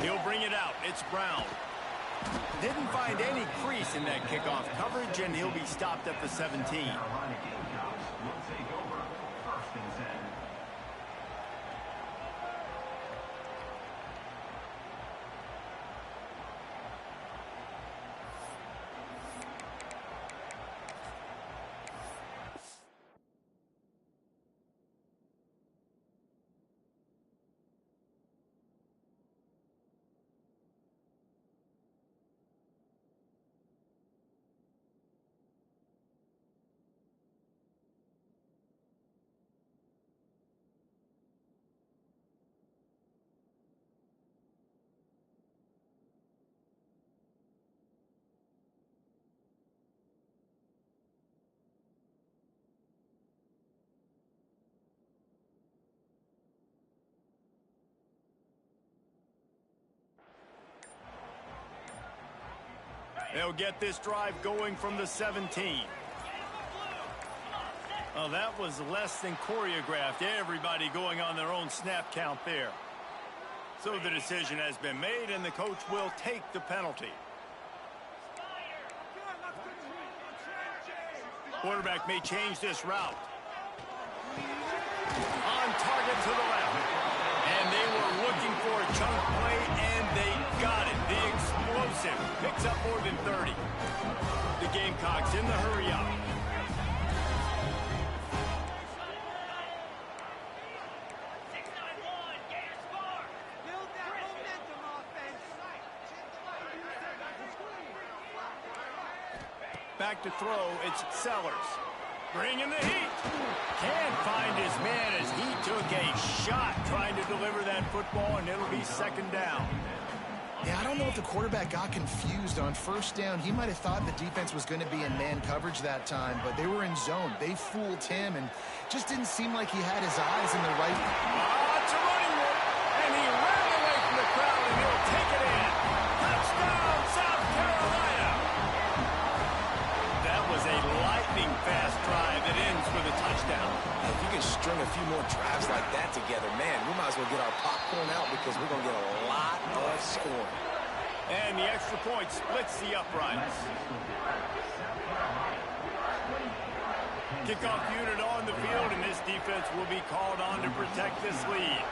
He'll bring it out. It's Brown. Didn't find any crease in that kickoff coverage, and he'll be stopped at the 17. They'll get this drive going from the 17. Oh, that was less than choreographed. Everybody going on their own snap count there. So the decision has been made, and the coach will take the penalty. Quarterback may change this route. On target to the left. And they were looking for a chunk play, and they got it. The explosive picks up more than 30. The Gamecocks in the hurry up. Back to throw, it's Sellers. Bringing the heat. Can't find his man as he took a shot trying to deliver that football, and it'll be second down. Yeah, I don't know if the quarterback got confused on first down. He might have thought the defense was going to be in man coverage that time, but they were in zone. They fooled him, and just didn't seem like he had his eyes in the right. It's a running one, and he ran away from the crowd, and he'll take it in. Touchdown, South Carolina. That was a lightning-fast drive that ends with a touchdown. If you can string a few more drives like that together, man, we might as well get our popcorn out because we're going to get a lot of scoring. And the extra point splits the uprights. Kickoff unit on the field, and this defense will be called on to protect this lead.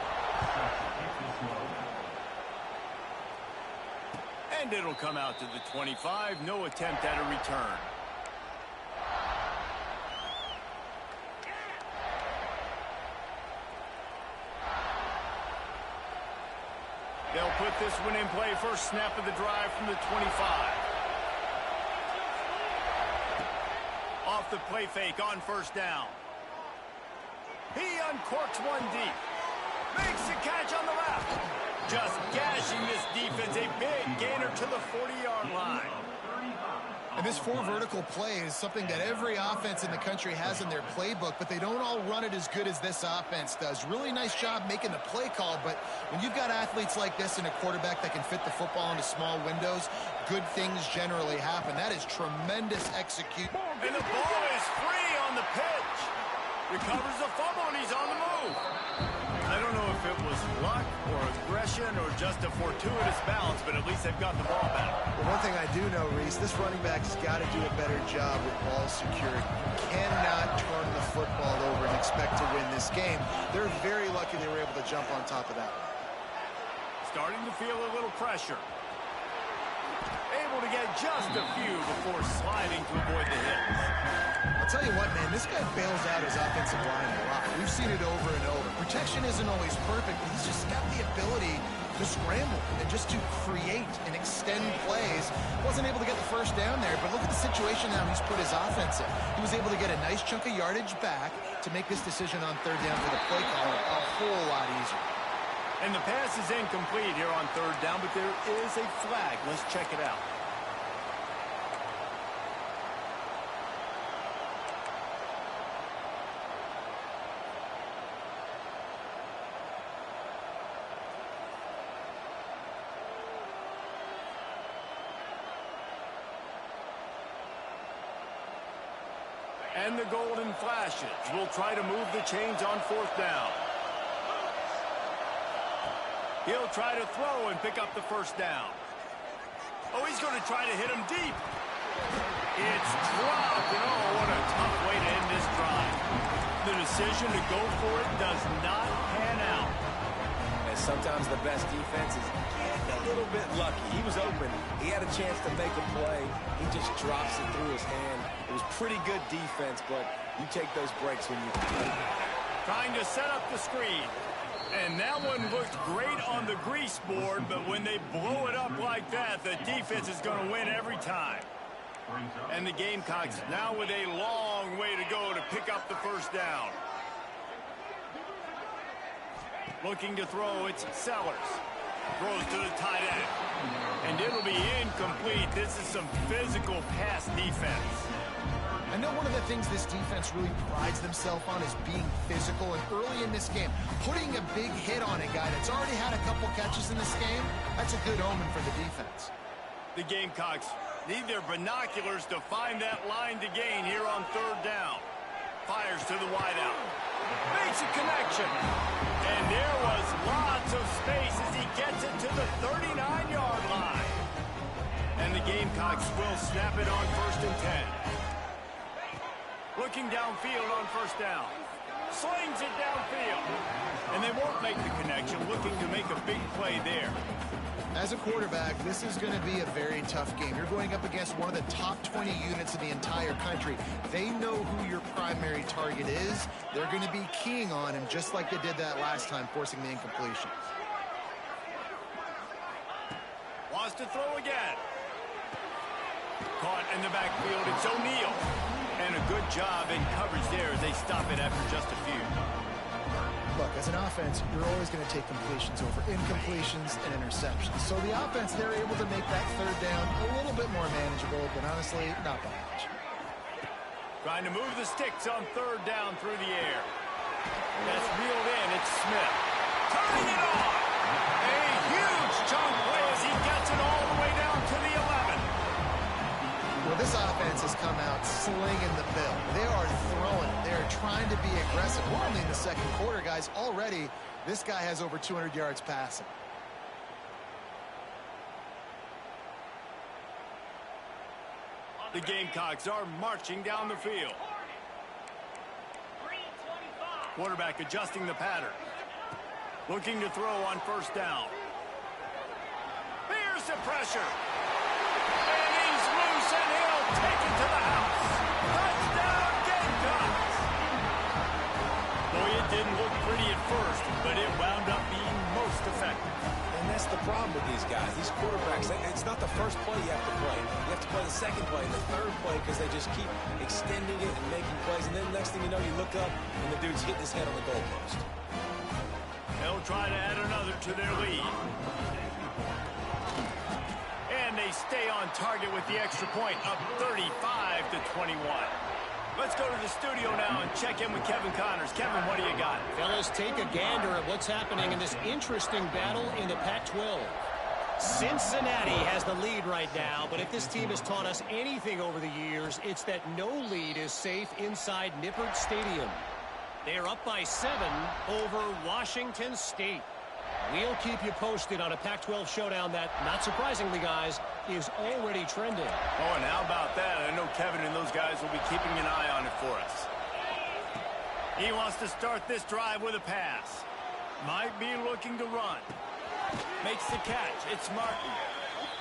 And it'll come out to the 25. No attempt at a return. They'll put this one in play. First snap of the drive from the 25. Off the play fake on first down. He uncorks one deep. Makes the catch on the left. Just gashing this defense. A big gainer to the 40-yard line. And this four vertical play is something that every offense in the country has in their playbook, but they don't all run it as good as this offense does. Really nice job making the play call, but when you've got athletes like this and a quarterback that can fit the football into small windows, good things generally happen. That is tremendous execution. And the ball is free on the pitch. Recovers the fumble, and he's on the move. I don't know if it was luck or aggression or just a fortuitous bounce, but at least they've got the ball back. Well, one thing I do know, Reese, this running back's got to do a better job with ball security. You cannot turn the football over and expect to win this game. They're very lucky they were able to jump on top of that. Starting to feel a little pressure. Able to get just a few before sliding to avoid the hits. I'll tell you what, man, this guy bails out his offensive line a lot. We've seen it over and over. Protection isn't always perfect, but he's just got the ability to scramble and just to create and extend plays. Wasn't able to get the first down there, but look at the situation now he's put his offense in. He was able to get a nice chunk of yardage back to make this decision on third down for the play call a whole lot easier. And the pass is incomplete here on third down, but there is a flag. Let's check it out. And the golden flashes will try to move the chains on fourth down. He'll try to throw and pick up the first down. Oh, he's going to try to hit him deep. It's dropped, and oh, what a tough way to end this drive. The decision to go for it does not pan out. And sometimes the best defense is getting a little bit lucky. He was open. He had a chance to make a play. He just drops it through his hand. It was pretty good defense, but you take those breaks when you can. Trying to set up the screen. And that one looked great on the grease board, but when they blow it up like that, the defense is going to win every time. And the Gamecocks now with a long way to go to pick up the first down. Looking to throw, it's Sellers. Throws to the tight end. And it'll be incomplete. This is some physical pass defense. I know one of the things this defense really prides themselves on is being physical, and early in this game, putting a big hit on a guy that's already had a couple catches in this game, that's a good omen for the defense. The Gamecocks need their binoculars to find that line to gain here on third down. Fires to the wideout. Makes a connection. And there was lots of space as he gets it to the 39-yard line. And the Gamecocks will snap it on 1st and 10. Looking downfield on first down. Slings it downfield. And they won't make the connection, looking to make a big play there. As a quarterback, this is going to be a very tough game. You're going up against one of the top 20 units in the entire country. They know who your primary target is. They're going to be keying on him just like they did that last time, forcing the incompletion. Wants to throw again. Caught in the backfield, it's O'Neal. And a good job in coverage there as they stop it after just a few. Look, as an offense, you're always going to take completions over incompletions and interceptions. So the offense, they're able to make that third down a little bit more manageable, but honestly, not by much. Trying to move the sticks on third down through the air. That's reeled in, it's Smith. Turning it on! A huge chunk play as he gets it all the way down to the 11. Well, this offense has come out slinging the bill. They are throwing. They are trying to be aggressive. We're only in the second quarter, guys. Already, this guy has over 200 yards passing. The Gamecocks are marching down the field. Quarterback adjusting the pattern. Looking to throw on first down. Here's the pressure. And he's loose, and he'll take it to the house. Touchdown, Gamecocks! Boy, it didn't look pretty at first, but it wound up being most effective. And that's the problem with these guys. These quarterbacks, it's not the first play you have to play. You have to play the second play and the third play because they just keep extending it and making plays. And then the next thing you know, you look up and the dude's hitting his head on the goalpost. They'll try to add another to their lead. And they stay on target with the extra point, up 35-21. Let's go to the studio now and check in with Kevin Connors. Kevin, what do you got? Fellas, take a gander at what's happening in this interesting battle in the Pac-12. Cincinnati has the lead right now, but if this team has taught us anything over the years, it's that no lead is safe inside Nippert Stadium. They are up by 7 over Washington State. We'll keep you posted on a Pac-12 showdown that, not surprisingly, guys, is already trending. Oh, and how about that? I know Kevin and those guys will be keeping an eye on it for us. He wants to start this drive with a pass. Might be looking to run. Makes the catch. It's Martin.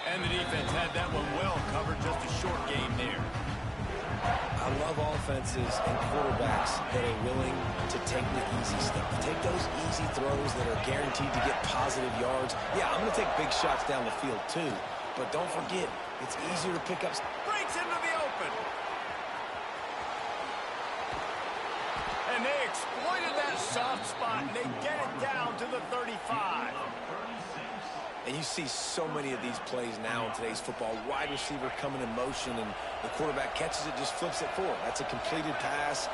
And the defense had that one well covered. Just a short game there. I love offenses and quarterbacks that are willing to take the easy stuff. Take those easy throws that are guaranteed to get positive yards. Yeah, I'm going to take big shots down the field too. But don't forget, it's easier to pick up. Breaks into the open. And they exploited that soft spot, and they get it down to the 35. And you see so many of these plays now in today's football. Wide receiver coming in motion, and the quarterback catches it, just flips it forward. That's a completed pass.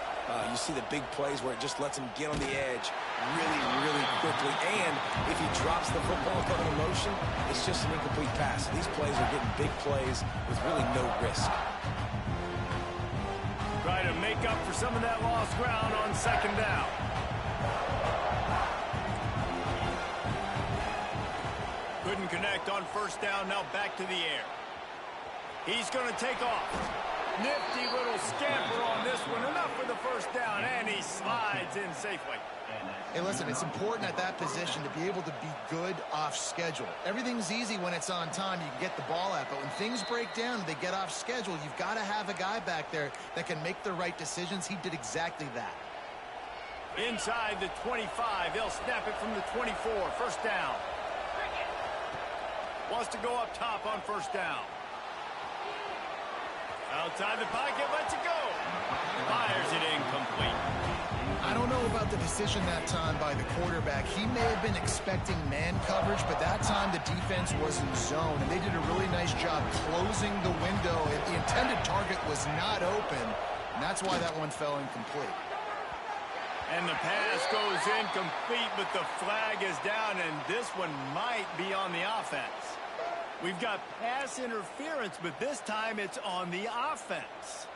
You see the big plays where it just lets him get on the edge really, really quickly. And if he drops the football coming in motion, it's just an incomplete pass. These plays are getting big plays with really no risk. Try to make up for some of that lost ground on second down. couldn't connect on first down. Now back to the air. He's going to take off. Nifty little scamper on this one. Enough for the first down, and he slides in safely. Hey, listen, it's important at that position to be able to be good off schedule. Everything's easy when it's on time. You can get the ball out, but when things break down and they get off schedule, you've got to have a guy back there that can make the right decisions. He did exactly that. Inside the 25, they'll snap it from the 24. First down. Wants to go up top on first down. Outside the pocket, lets it go. Fires it incomplete. I don't know about the decision that time by the quarterback. He may have been expecting man coverage, but that time the defense was in zone, and they did a really nice job closing the window. The intended target was not open, and that's why that one fell incomplete. And the pass goes incomplete, but the flag is down, and this one might be on the offense. We've got pass interference, but this time it's on the offense.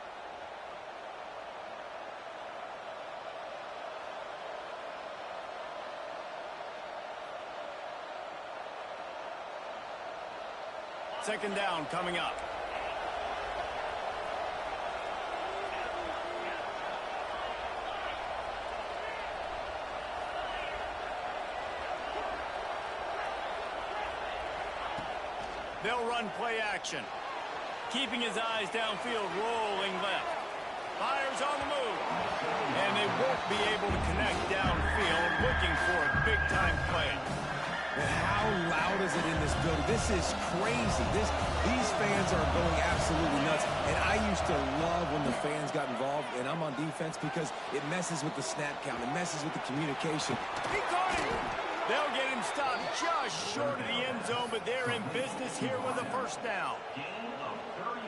Second down coming up. They'll run play action. Keeping his eyes downfield, rolling left. Fires on the move. And they won't be able to connect downfield, looking for a big-time play. And how loud is it in this building? This is crazy. These fans are going absolutely nuts. And I used to love when the fans got involved, and I'm on defense, because it messes with the snap count. It messes with the communication. He caught it. They'll get him stopped just short of the end zone, but they're in business here with a first down.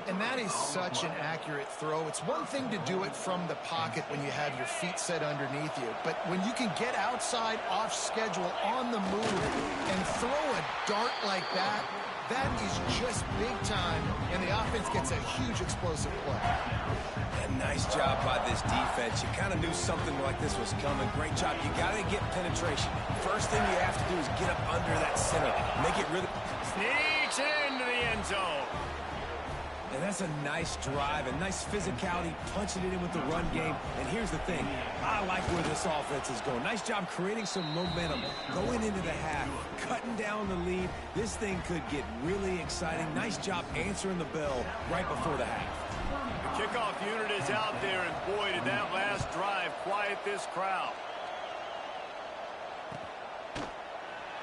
And that is such an accurate throw. It's one thing to do it from the pocket when you have your feet set underneath you, but when you can get outside, off schedule, on the move, and throw a dart like that, that is just big time, and the offense gets a huge explosive play. And nice job by this defense. You kind of knew something like this was coming. Great job. You got to get penetration. First thing you have to do is get up under that center. Make it really... Sneaks into the end zone. And that's a nice drive, a nice physicality, punching it in with the run game. And here's the thing. I like where this offense is going. Nice job creating some momentum, going into the half, cutting down the lead. This thing could get really exciting. Nice job answering the bell right before the half. The kickoff unit is out there, and boy, did that last drive quiet this crowd.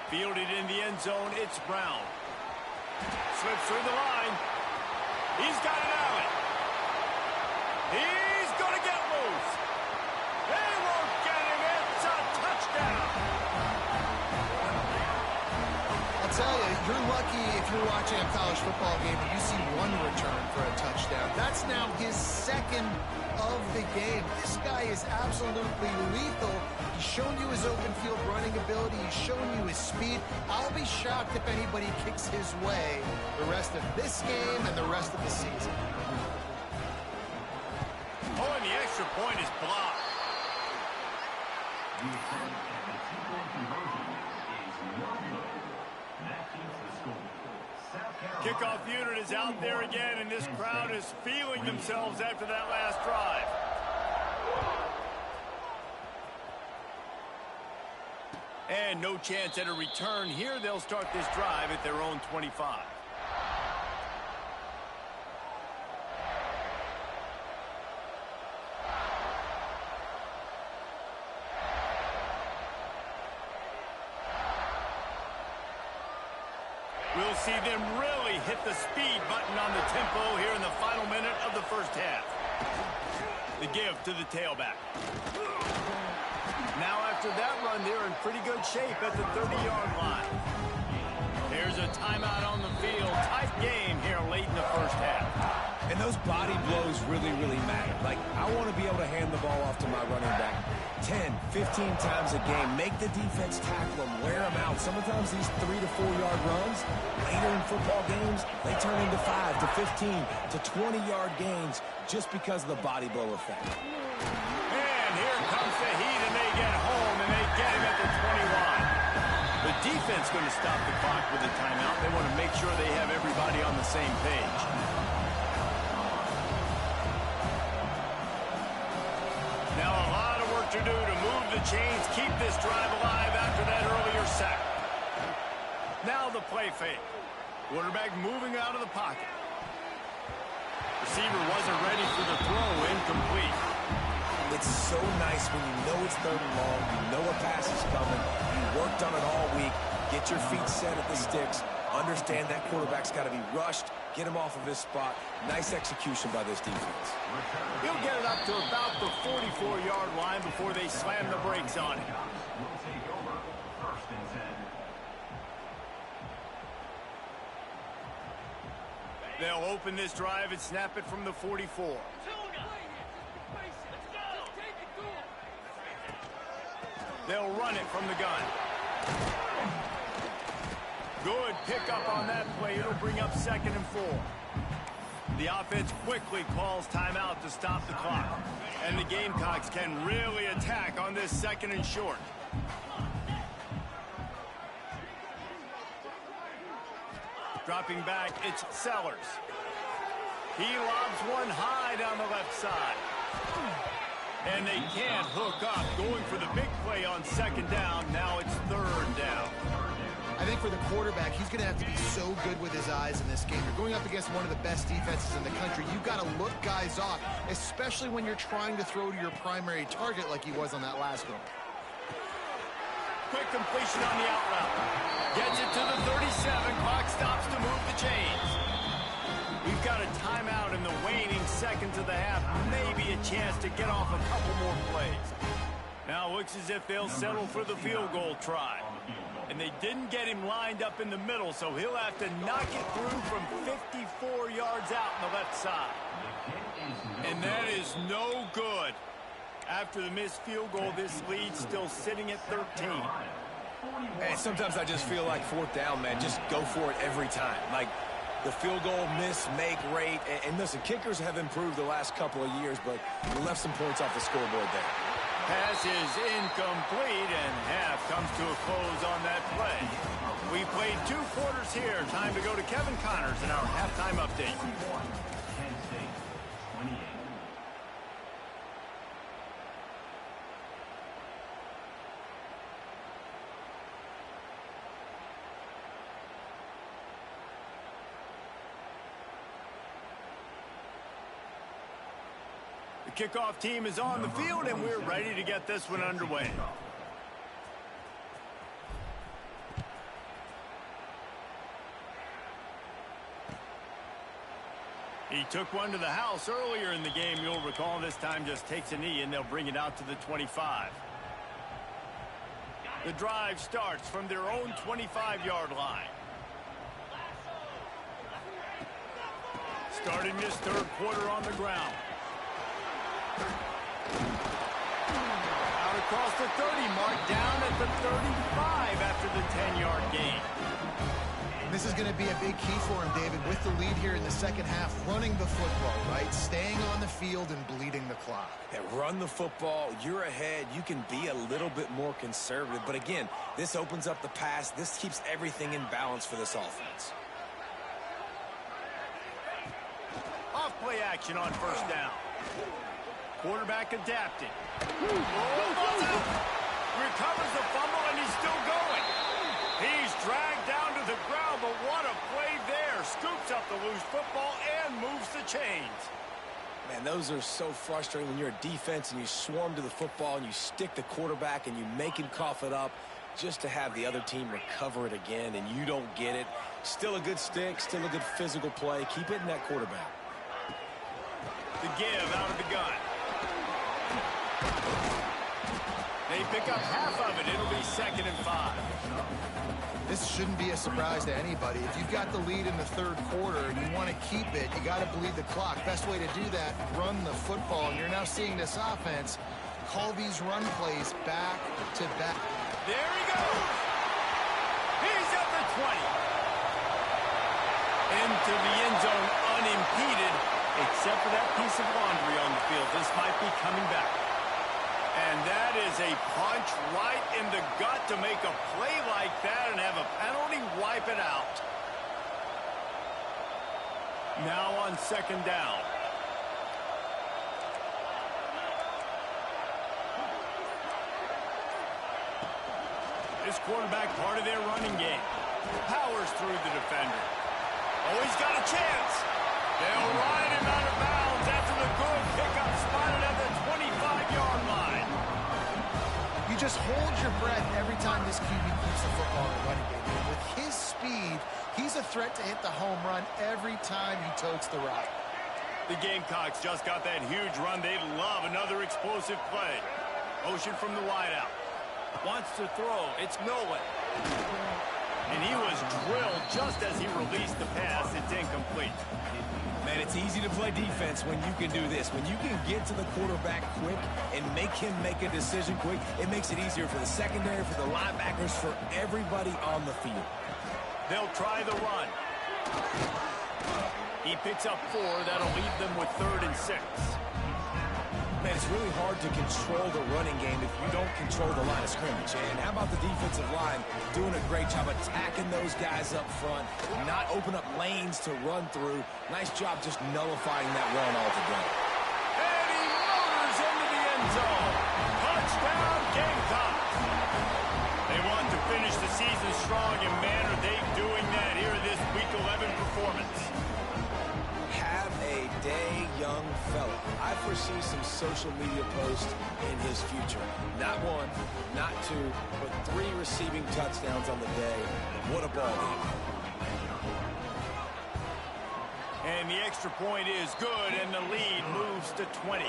Fielded in the end zone, it's Brown. Slips through the line. He's got an alley. He's going to get loose. They won't get him. It's a touchdown. I'll tell you, you're lucky if you're watching a college football game and you see one return for a touchdown. That's now his second of the game. This guy is absolutely lethal. He's shown you his open field running ability. He's shown you his speed. I'll be shocked if anybody kicks his way the rest of this game and the rest of the season. Oh, and the extra point is blocked. Kickoff unit is out there again, and this crowd is feeling themselves after that last drive. And no chance at a return here. They'll start this drive at their own 25. We'll see them really hit the speed button on the tempo here in the final minute of the first half. The give to the tailback. Now after that run, they're in pretty good shape at the 30-yard line. There's a timeout on the field. Tight game here late in the first half. And those body blows really, really matter. Like, I want to be able to hand the ball off to my running back 10, 15 times a game. Make the defense tackle them, wear them out. Sometimes these 3 to 4 yard runs, later in football games, they turn into 5 to 15 to 20-yard gains just because of the body blow effect. And here comes the heat, and they get home, and they get him at the 21. The defense defense going to stop the clock with a timeout. They want to make sure they have everybody on the same page. Now a lot of work to do to move the chains, keep this drive alive after that earlier sack. Now the play fake. Quarterback moving out of the pocket. Receiver wasn't ready for the throw, incomplete. It's so nice when you know it's third and long, you know a pass is coming, you worked on it all week, get your feet set at the sticks, understand that quarterback's got to be rushed, get him off of his spot. Nice execution by this defense. He'll get it up to about the 44-yard line before they slam the brakes on him. They'll open this drive and snap it from the 44. They'll run it from the gun. Good pickup on that play. It'll bring up 2nd and 4. The offense quickly calls timeout to stop the clock. And the Gamecocks can really attack on this 2nd and short. Dropping back, it's Sellers. He lobs one high down the left side. And they can't hook up. Going for the big play on 2nd down. Now it's 3rd down. I think for the quarterback, he's going to have to be so good with his eyes in this game. You're going up against one of the best defenses in the country. You've got to look guys off, especially when you're trying to throw to your primary target like he was on that last one. Quick completion on the out route. Gets it to the 37. Clock stops to move the chains. We've got a timeout in the waning seconds of the half. Maybe a chance to get off a couple more plays. Now looks as if they'll settle for the field goal try. And they didn't get him lined up in the middle, so he'll have to knock it through from 54 yards out on the left side. And that is no good. After the missed field goal, this lead's still sitting at 13. And sometimes I just feel like 4th down, man, just go for it every time. Like the field goal miss, make rate. And listen, kickers have improved the last couple of years, but we left some points off the scoreboard there. Pass is incomplete, and half comes to a close on that play. We played 2 quarters here. Time to go to Kevin Connors in our halftime update. The kickoff team is on the field, and we're ready to get this one underway. He took one to the house earlier in the game. You'll recall this time just takes a knee, and they'll bring it out to the 25. The drive starts from their own 25-yard line. Starting this 3rd quarter on the ground. Out across the 30 mark, down at the 35 after the 10-yard gain. This is going to be a big key for him, David, with the lead here in the 2nd half, running the football, right? Staying on the field and bleeding the clock. Yeah, run the football. You're ahead. You can be a little bit more conservative. But again, this opens up the pass. This keeps everything in balance for this offense. Off play action on 1st down. Quarterback adapted. Recovers the fumble, and he's still going. He's dragged down to the ground, but what a play there. Scoops up the loose football and moves the chains. Man, those are so frustrating when you're a defense and you swarm to the football and you stick the quarterback and you make him cough it up just to have the other team recover it again and you don't get it. Still a good stick, still a good physical play. Keep hitting that quarterback. The give out of the gun. They pick up half of it. It'll be 2nd and 5. This shouldn't be a surprise to anybody. If you've got the lead in the 3rd quarter and you want to keep it, you got to bleed the clock. Best way to do that, run the football. And you're now seeing this offense call these run plays back to back. There he goes. He's at the 20. Into the end zone unimpeded, except for that piece of laundry on the field. This might be coming back. And that is a punch right in the gut to make a play like that and have a penalty wipe it out. Now on second down. This quarterback part of their running game. Powers through the defender. Oh, he's got a chance. They'll ride him out of bounds after the good pickup spotted at the 25-yard line. You just hold your breath every time this QB keeps the football in the running game. And with his speed, he's a threat to hit the home run every time he totes the rock. The Gamecocks just got that huge run. They'd love another explosive play. Motion from the wideout. Wants to throw. It's Nolan. And he was drilled just as he released the pass. It's incomplete. Man, it's easy to play defense when you can do this. When you can get to the quarterback quick and make him make a decision quick, it makes it easier for the secondary, for the linebackers, for everybody on the field. They'll try the run. He picks up 4. That'll leave them with 3rd and 6. Man, it's really hard to control the running game if you don't control the line of scrimmage. And how about the defensive line doing a great job attacking those guys up front, not open up lanes to run through. Nice job just nullifying that run altogether. And he motors into the end zone. Touchdown, Gamecocks. They want to finish the season strong, and man, are they doing that here in this Week 11 performance. Have a day, young fella. I foresee some social media posts in his future. Not 1, not 2, but 3 receiving touchdowns on the day. What a ball game. And the extra point is good, and the lead moves to 20.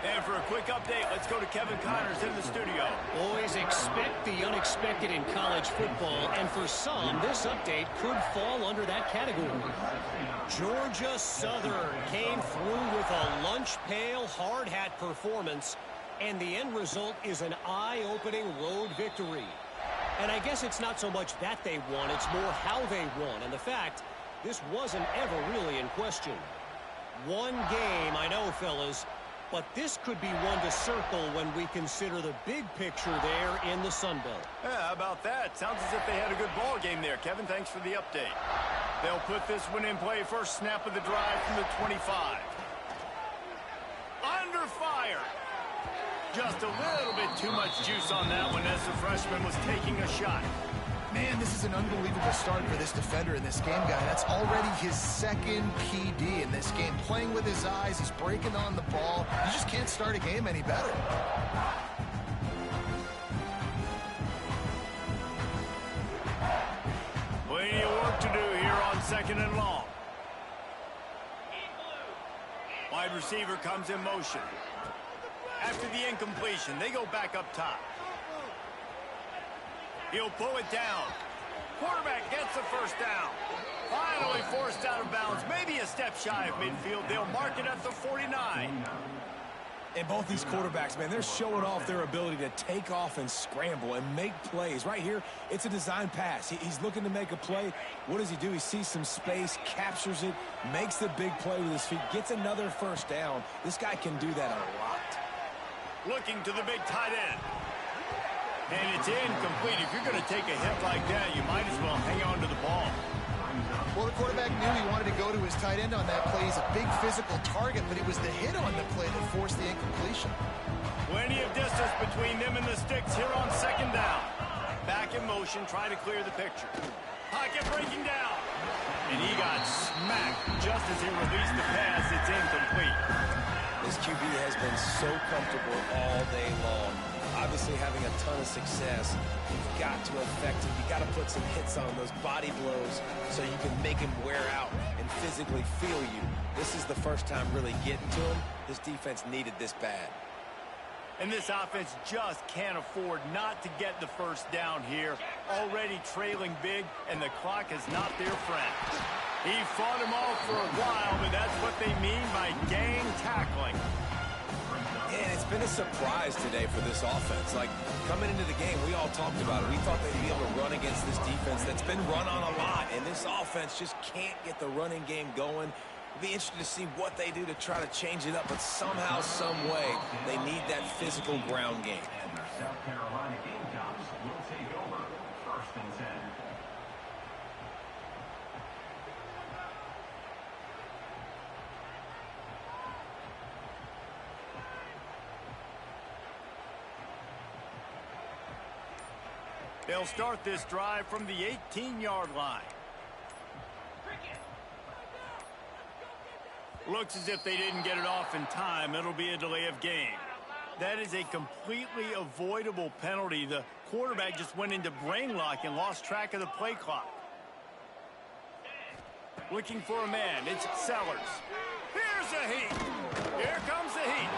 And for a quick update, let's go to Kevin Connors in the studio. Always expect the unexpected in college football, and for some, this update could fall under that category. Georgia Southern came through with a lunch pail hard hat performance, and the end result is an eye-opening road victory. And I guess it's not so much that they won, it's more how they won, and the fact this wasn't ever really in question. One game, I know, fellas, but this could be one to circle when we consider the big picture there in the Sun Belt. Yeah, how about that? Sounds as if they had a good ball game there. Kevin, thanks for the update. They'll put this one in play. First snap of the drive from the 25. Under fire. Just a little bit too much juice on that one as the freshman was taking a shot. Man, this is an unbelievable start for this defender in this game, guy. That's already his 2nd PD in this game. Playing with his eyes, he's breaking on the ball. You just can't start a game any better. Plenty of work to do here on 2nd and long. Wide receiver comes in motion. After the incompletion, they go back up top. He'll pull it down. Quarterback gets the first down. Finally forced out of bounds. Maybe a step shy of midfield. They'll mark it at the 49. And both these quarterbacks, man, they're showing off their ability to take off and scramble and make plays. Right here, it's a design pass. He's looking to make a play. What does he do? He sees some space, captures it, makes the big play with his feet, gets another first down. This guy can do that a lot. Looking to the big tight end. And it's incomplete. If you're going to take a hit like that, you might as well hang on to the ball. Well, the quarterback knew he wanted to go to his tight end on that play. He's a big physical target, but it was the hit on the play that forced the incompletion. Plenty of distance between them and the sticks here on 2nd down. Back in motion, trying to clear the picture. Pocket breaking down. And he got smacked just as he released the pass. It's incomplete. This QB has been so comfortable all day long. Obviously having a ton of success. You've got to affect him. You've got to put some hits on those body blows so you can make him wear out and physically feel you. This is the first time really getting to him. This defense needed this bad. And this offense just can't afford not to get the first down here. Already trailing big, and the clock is not their friend. He fought him off for a while, but that's what they mean by gang tackling. And it's been a surprise today for this offense. Like, coming into the game, we all talked about it. We thought they'd be able to run against this defense that's been run on a lot. And this offense just can't get the running game going. It'll be interesting to see what they do to try to change it up. But somehow, some way, they need that physical ground game. And their South Carolina Gamecocks They'll start this drive from the 18-yard line. Looks as if they didn't get it off in time. It'll be a delay of game. That is a completely avoidable penalty. The quarterback just went into brain lock and lost track of the play clock. Looking for a man. It's Sellers. Here's the heat. Here comes the heat.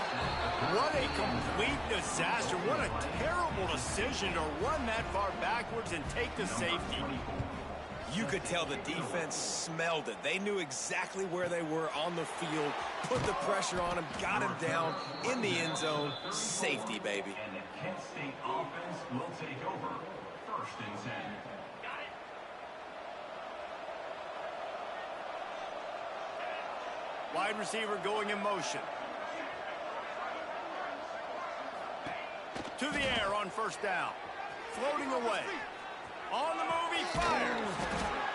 What a complete disaster. What a terrible decision to run that far backwards and take the safety. You could tell the defense smelled it. They knew exactly where they were on the field, put the pressure on him, got him down in the end zone. Safety, baby. And the Kent State offense will take over. 1st and 10. Wide receiver going in motion. To the air on 1st down. Floating away. On the move, he fires.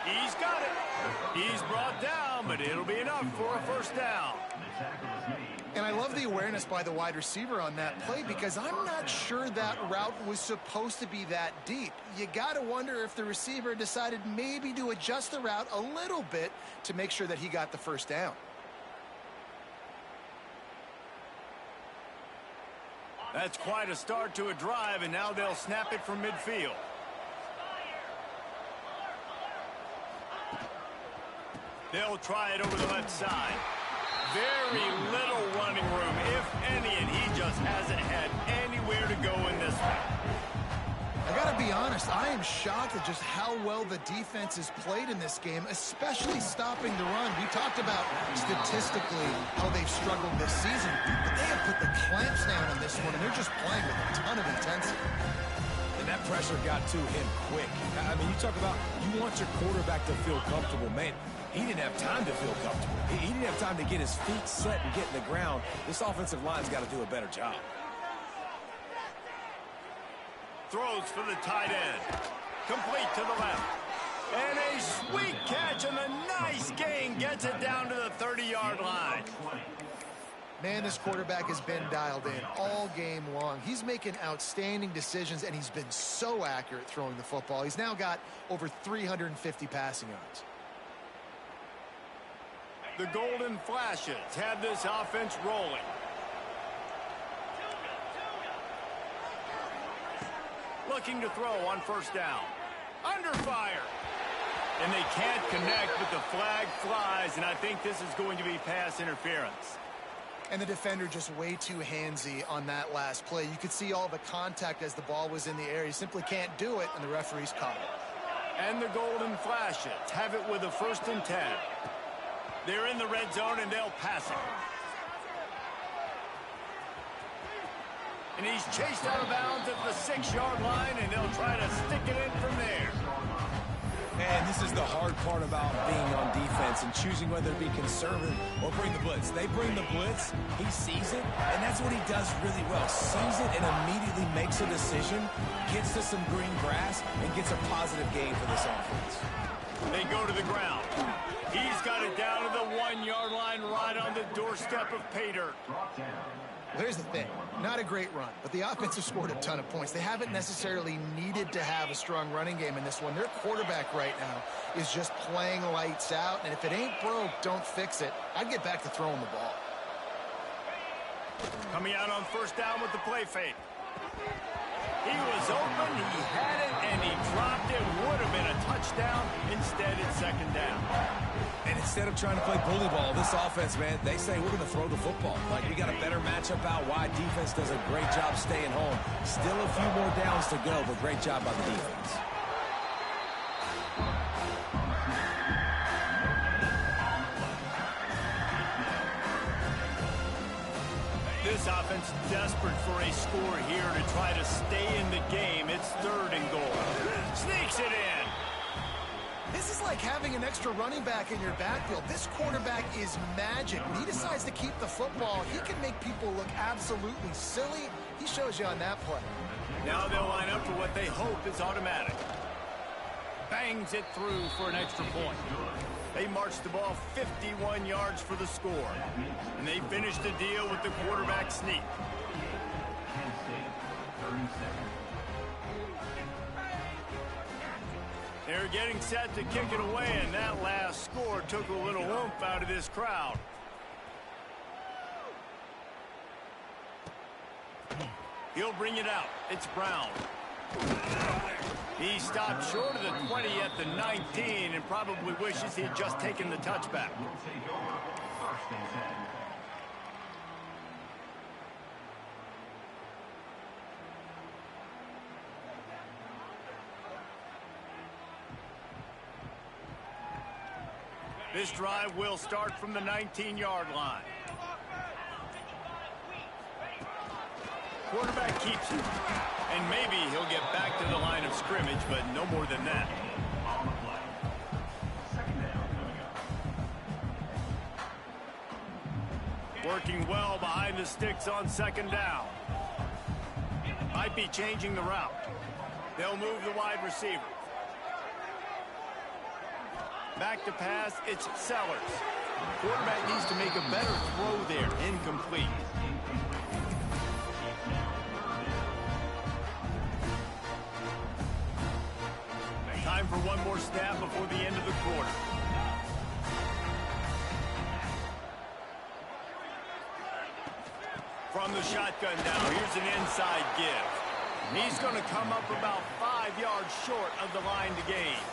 He's got it. He's brought down, but it'll be enough for a 1st down. And I love the awareness by the wide receiver on that play because I'm not sure that route was supposed to be that deep. You got to wonder if the receiver decided maybe to adjust the route a little bit to make sure that he got the 1st down. That's quite a start to a drive, and now they'll snap it from midfield. They'll try it over the left side. Very little running room, if any, and he just hasn't had anywhere to go in this one. I got to be honest, I am shocked at just how well the defense has played in this game, especially stopping the run. We talked about statistically how they've struggled this season, but they have put the clamps down on this one, and they're just playing with a ton of intensity. And that pressure got to him quick. I mean, you talk about you want your quarterback to feel comfortable. Man, he didn't have time to feel comfortable. He didn't have time to get his feet set and get in the ground. This offensive line's got to do a better job. Throws for the tight end. Complete to the left. And a sweet catch and a nice gain gets it down to the 30-yard line. Man, this quarterback has been dialed in all game long. He's making outstanding decisions, and he's been so accurate throwing the football. He's now got over 350 passing yards. The Golden Flashes have this offense rolling. Looking to throw on 1st down. Under fire. And they can't connect, but the flag flies, and I think this is going to be pass interference. And the defender just way too handsy on that last play. You could see all the contact as the ball was in the air. He simply can't do it, and the referee's caught it. And the Golden Flashes have it with a 1st and 10. They're in the red zone, and they'll pass it. And he's chased out of bounds at the 6-yard line, and they'll try to stick it in from there. And this is the hard part about being on defense and choosing whether to be conservative or bring the blitz. They bring the blitz, he sees it, and that's what he does really well. Sees it and immediately makes a decision, gets to some green grass, and gets a positive gain for this offense. They go to the ground. He's got it down to the 1-yard line right on the doorstep of pay dirt. Well, here's the thing. Not a great run, but the offense has scored a ton of points. They haven't necessarily needed to have a strong running game in this one. Their quarterback right now is just playing lights out, and if it ain't broke, don't fix it. I'd get back to throwing the ball. Coming out on 1st down with the play fake. He was open, he had it, and he dropped it. Would have been a touchdown. Instead, it's 2nd down. And instead of trying to play bully ball, this offense, man, they say we're going to throw the football. Like, we got a better matchup out wide. Defense does a great job staying home. Still a few more downs to go, but great job by the defense. This offense desperate for a score here to try to stay in the game. It's 3rd and goal. Sneaks it in. This is like having an extra running back in your backfield. This quarterback is magic. When he decides to keep the football, he can make people look absolutely silly. He shows you on that play. Now they'll line up for what they hope is automatic. Bangs it through for an extra point. They march the ball 51 yards for the score. And they finish the deal with the quarterback sneak. They're getting set to kick it away, and that last score took a little oomph out of this crowd. He'll bring it out. It's Brown. He stopped short of the 20 at the 19 and probably wishes he had just taken the touchback. Will take over. First and 10. This drive will start from the 19-yard line. Quarterback keeps it. And maybe he'll get back to the line of scrimmage, but no more than that. On the play. Second down coming up. Working well behind the sticks on second down. Might be changing the route. They'll move the wide receiver. Back to pass, it's Sellers. Quarterback needs to make a better throw there. Incomplete. Time for one more snap before the end of the quarter. From the shotgun now, here's an inside give. He's going to come up about 5 yards short of the line to gain.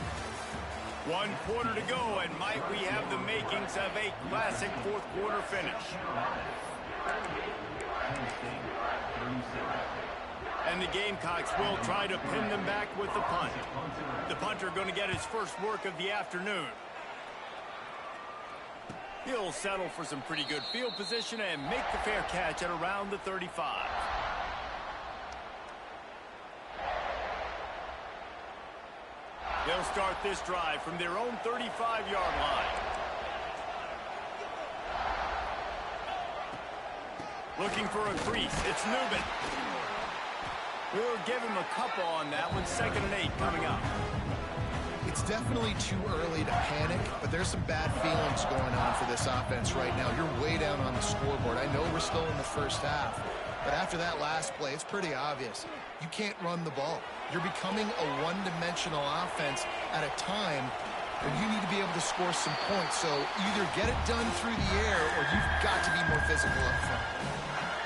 1 quarter to go, and might we have the makings of a classic fourth quarter finish. And the Gamecocks will try to pin them back with the punt. The punter going to get his first work of the afternoon. He'll settle for some pretty good field position and make the fair catch at around the 35. They'll start this drive from their own 35-yard line. Looking for a crease. It's Newman. We'll give him a couple on that one. 2nd and 8 coming up. It's definitely too early to panic, but there's some bad feelings going on for this offense right now. You're way down on the scoreboard. I know we're still in the first half, but after that last play, it's pretty obvious. You can't run the ball. You're becoming a one-dimensional offense at a time when you need to be able to score some points. So either get it done through the air or you've got to be more physical up front.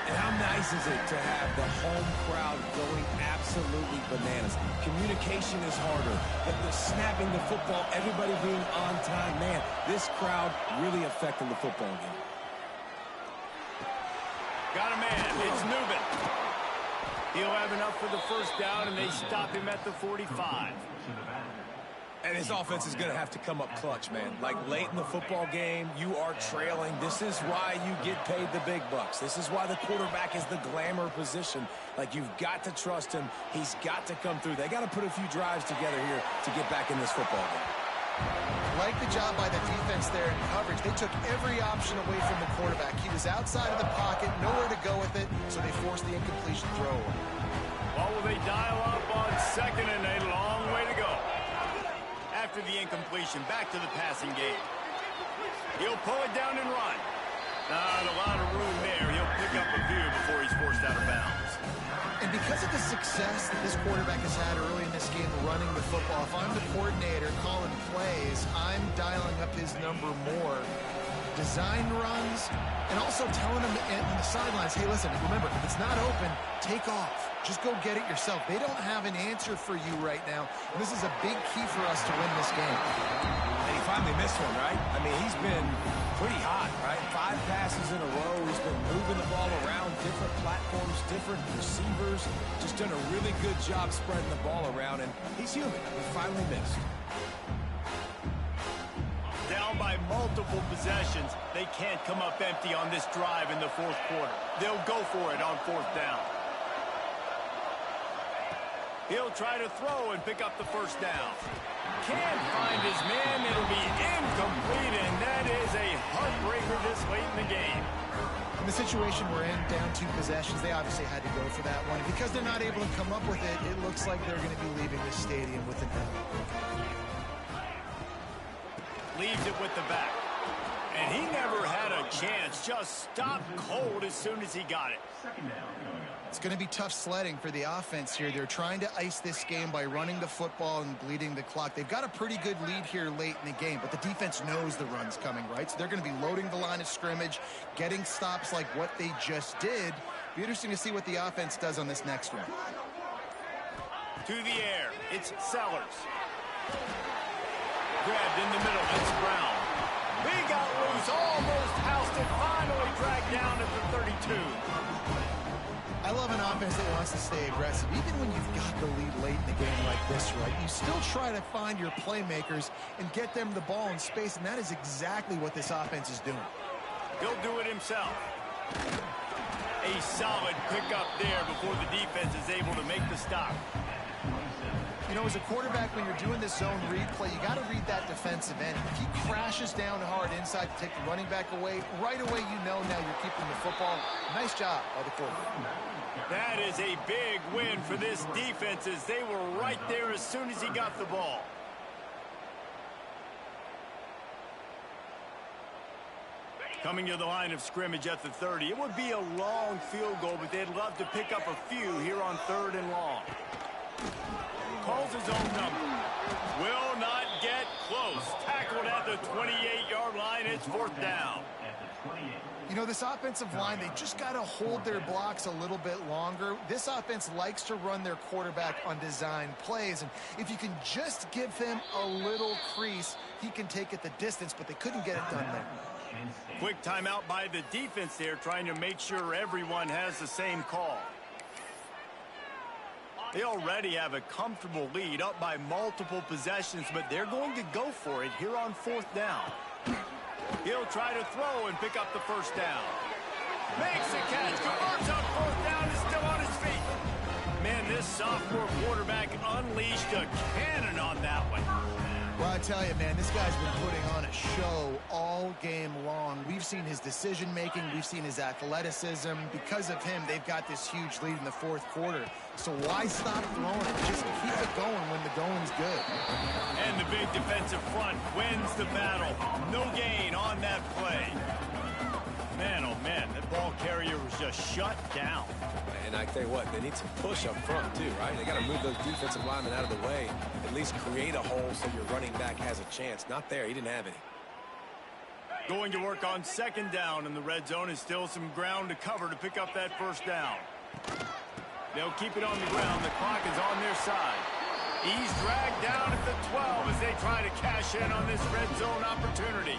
And how nice is it to have the home crowd going absolutely bananas? Communication is harder. The snapping the football, everybody being on time. Man, this crowd really affecting the football game. Got a man. It's Newman. He'll have enough for the first down, and they stop him at the 45. And his offense is going to have to come up clutch, man. Like late in the football game, you are trailing. This is why you get paid the big bucks. This is why the quarterback is the glamour position. Like, you've got to trust him. He's got to come through. They got to put a few drives together here to get back in this football game. Like the job by the defense there in coverage. They took every option away from the quarterback. He was outside of the pocket, nowhere to go with it, so they forced the incompletion throw away. What will they dial up on 2nd and a long way to go? After the incompletion, back to the passing game. He'll pull it down and run. Not a lot of room there. He'll pick up a few before he's forced out of bounds. And because of the success that this quarterback has had early in this game running the football, if I'm the coordinator calling plays, I'm dialing up his number more. Design runs, and also telling him on the sidelines, hey, listen, remember, if it's not open, take off. Just go get it yourself. They don't have an answer for you right now, and this is a big key for us to win this game. And he finally missed one, right? I mean, he's been pretty hot, right? 5 passes in a row. He's been moving the ball around, different platforms, different receivers. Just done a really good job spreading the ball around, and he's human. He finally missed. Down by multiple possessions, they can't come up empty on this drive in the 4th quarter. They'll go for it on 4th down. He'll try to throw and pick up the first down. Can't find his man. It'll be incomplete, and that is a heartbreaker this late in the game. In the situation we're in, down 2 possessions, they obviously had to go for that one. And because they're not able to come up with it, it looks like they're going to be leaving the stadium with an L. Leaves it with the back. And he never had a chance. Just stopped cold as soon as he got it. Second down coming up. It's going to be tough sledding for the offense here. They're trying to ice this game by running the football and bleeding the clock. They've got a pretty good lead here late in the game, but the defense knows the run's coming, right? So they're going to be loading the line of scrimmage, getting stops like what they just did. Be interesting to see what the offense does on this next one. To the air, it's Sellers. Grabbed in the middle, it's Brown. He got loose, almost housed it, finally dragged down at the 32. I love an offense that wants to stay aggressive. Even when you've got the lead late in the game like this, right, you still try to find your playmakers and get them the ball in space, and that is exactly what this offense is doing. He'll do it himself. A solid pickup there before the defense is able to make the stop. You know, as a quarterback, when you're doing this zone read play, you got to read that defensive end. If he crashes down hard inside to take the running back away, right away you know now you're keeping the football. Nice job by the quarterback. That is a big win for this defense as they were right there as soon as he got the ball. Coming to the line of scrimmage at the 30. It would be a long field goal, but they'd love to pick up a few here on 3rd and long. Calls his own number. Will not get close. Tackled at the 28-yard line. It's 4th down. You know, this offensive line, they just got to hold their blocks a little bit longer. This offense likes to run their quarterback on design plays, and if you can just give him a little crease, he can take it the distance, but they couldn't get it done there. Quick timeout by the defense there, trying to make sure everyone has the same call. They already have a comfortable lead, up by multiple possessions, but they're going to go for it here on 4th down. He'll try to throw and pick up the 1st down. Makes the catch, converts on 4th down, is still on his feet. Man, this sophomore quarterback unleashed a cannon on that one. Well, I tell you, man, this guy's been putting on a show all game long. We've seen his decision-making. We've seen his athleticism. Because of him, they've got this huge lead in the 4th quarter. So why stop throwing it? Just keep it going when the going's good. And the big defensive front wins the battle. No gain on that play. Man, oh man, that ball carrier was just shut down. And I tell you what, they need some push up front too, right? They got to move those defensive linemen out of the way, at least create a hole so your running back has a chance. Not there, he didn't have any. Going to work on 2nd down in the red zone, is still some ground to cover to pick up that 1st down. They'll keep it on the ground. The clock is on their side. He's dragged down at the 12 as they try to cash in on this red zone opportunity.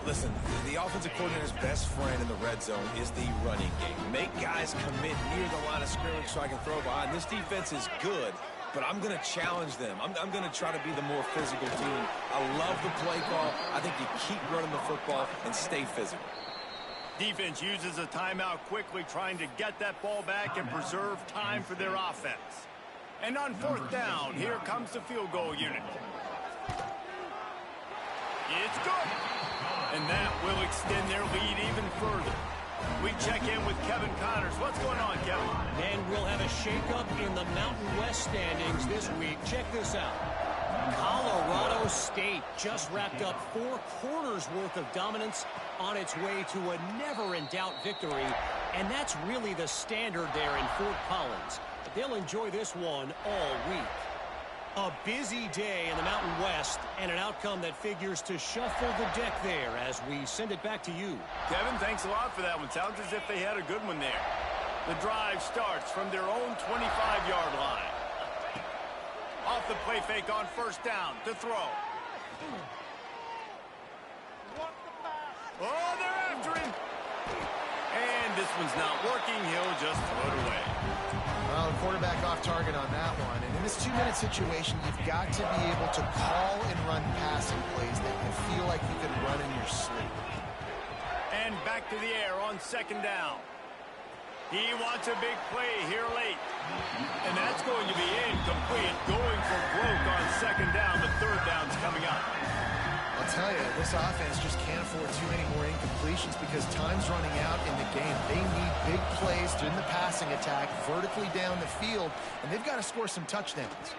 Listen, the offensive coordinator's best friend in the red zone is the running game. Make guys commit near the line of scrimmage so I can throw behind. This defense is good, but I'm going to challenge them. I'm going to try to be the more physical team. I love the play call. I think you keep running the football and stay physical. Defense uses a timeout quickly, trying to get that ball back and preserve time for their offense. And on 4th down, here comes the field goal unit. It's good. And that will extend their lead even further. We check in with Kevin Connors. What's going on, Kevin? And we'll have a shakeup in the Mountain West standings this week. Check this out. Colorado State just wrapped up 4 quarters worth of dominance on its way to a never-in-doubt victory. And that's really the standard there in Fort Collins. But they'll enjoy this one all week. A busy day in the Mountain West, and an outcome that figures to shuffle the deck there as we send it back to you. Kevin, thanks a lot for that one. Sounds as if they had a good one there. The drive starts from their own 25-yard line. Off the play fake on 1st down to throw. Oh, they're after him. And this one's not working. He'll just throw it away. Well, the quarterback off target on that one. And in this 2-minute situation, you've got to be able to call and run passing plays that you feel like you can run in your sleep. And back to the air on 2nd down. He wants a big play here late. And that's going to be incomplete. Going for broke on 2nd down. The 3rd down's coming up. I'll tell you, this offense just can't afford too many more incompletions because time's running out in the game. They need big plays in the passing attack, vertically down the field, and they've got to score some touchdowns.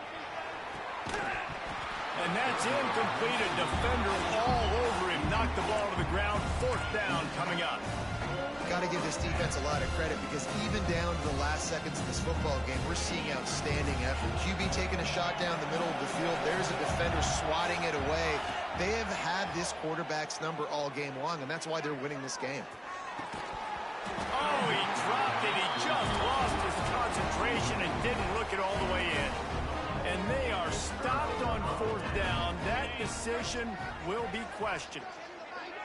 And that's incomplete. A defender all over him. Knocked the ball to the ground. 4th down coming up. Got to give this defense a lot of credit because even down to the last seconds of this football game, we're seeing outstanding effort. QB taking a shot down the middle of the field. There's a defender swatting it away. They have had this quarterback's number all game long, and that's why they're winning this game. Oh, he dropped it. He just lost his concentration and didn't look it all the way in. And they are stopped on 4th down. That decision will be questioned.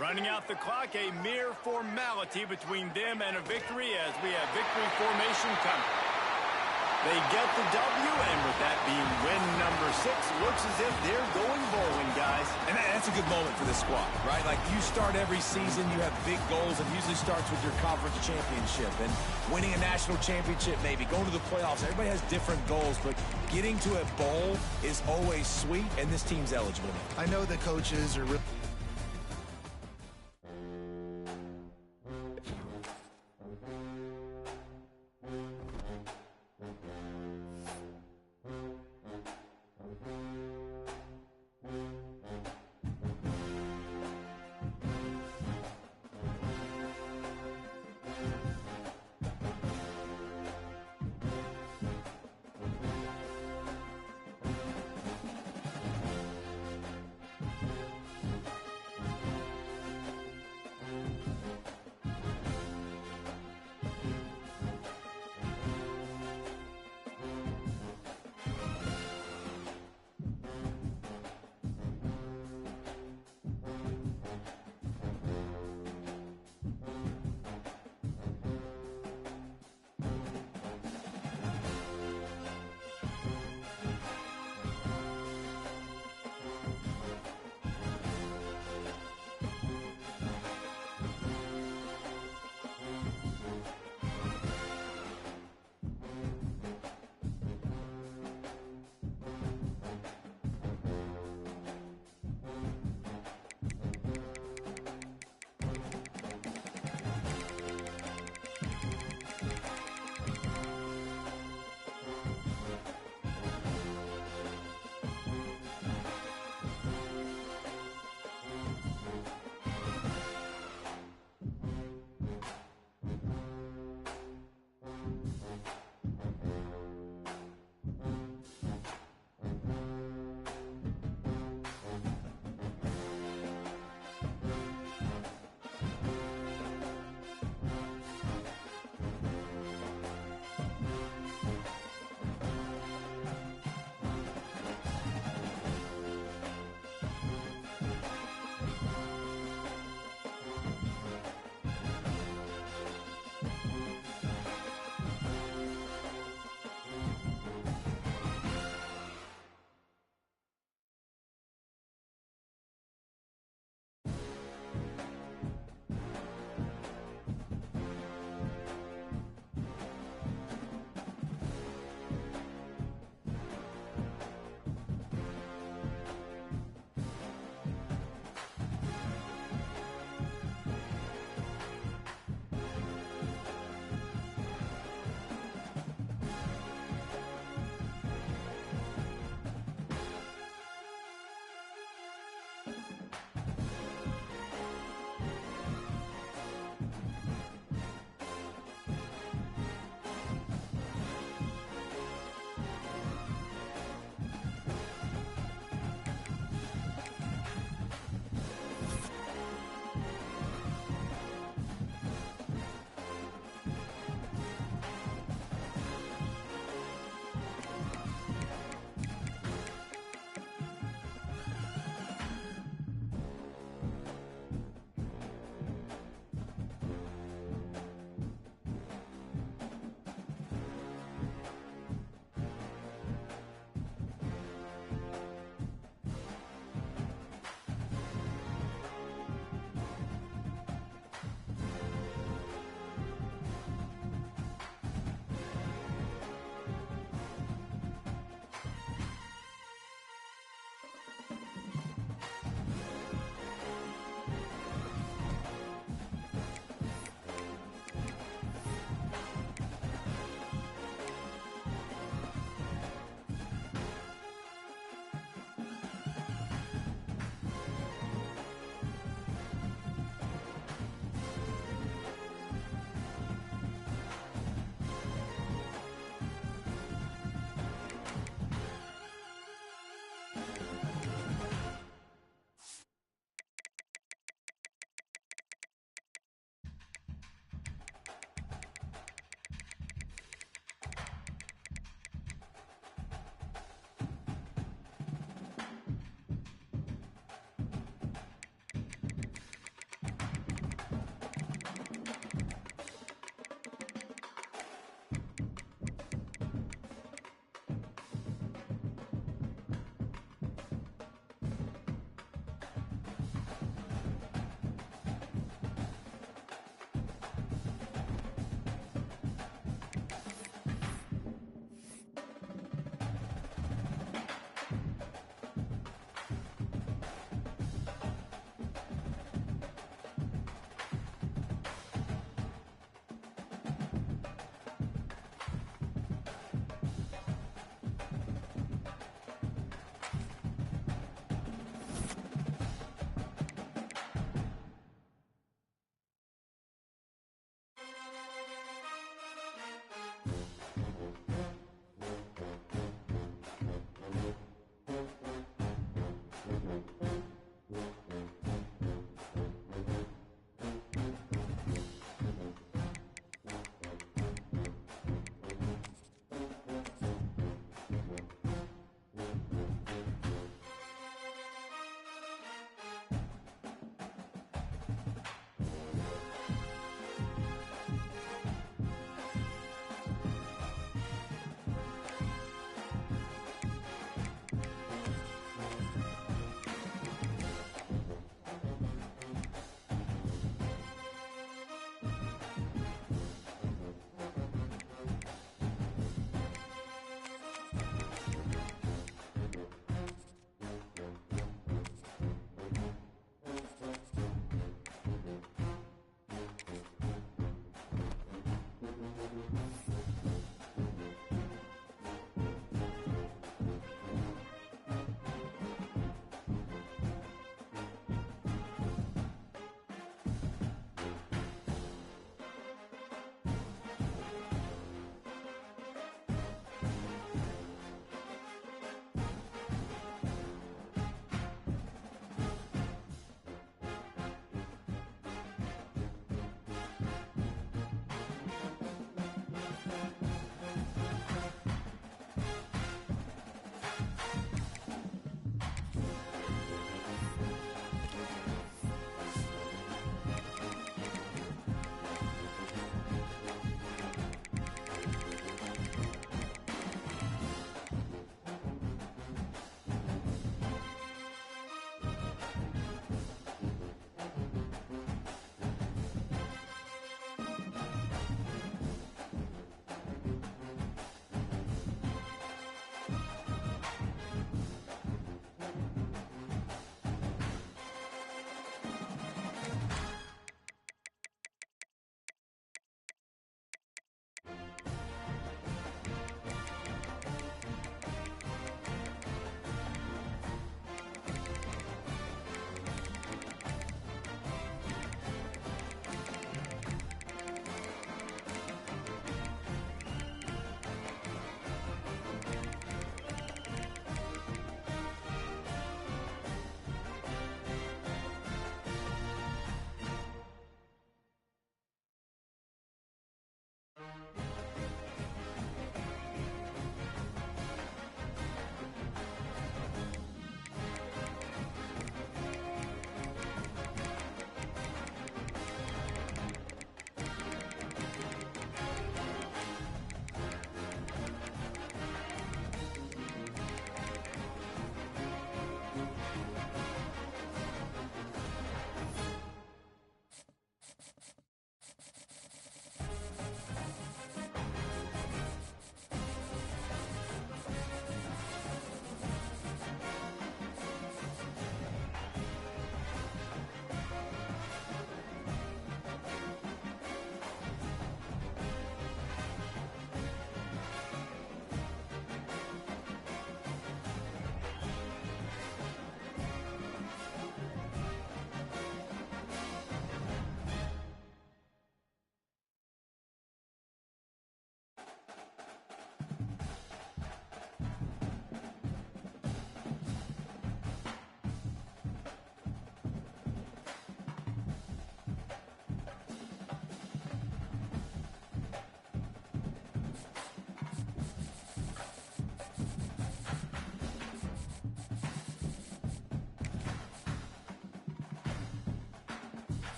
Running out the clock, a mere formality between them and a victory as we have victory formation coming. They get the W, and with that being win number 6, looks as if they're going bowling, guys. And that's a good moment for this squad, right? Like, you start every season, you have big goals, and usually starts with your conference championship and winning a national championship, maybe going to the playoffs. Everybody has different goals, but getting to a bowl is always sweet, and this team's eligible. I know the coaches are really...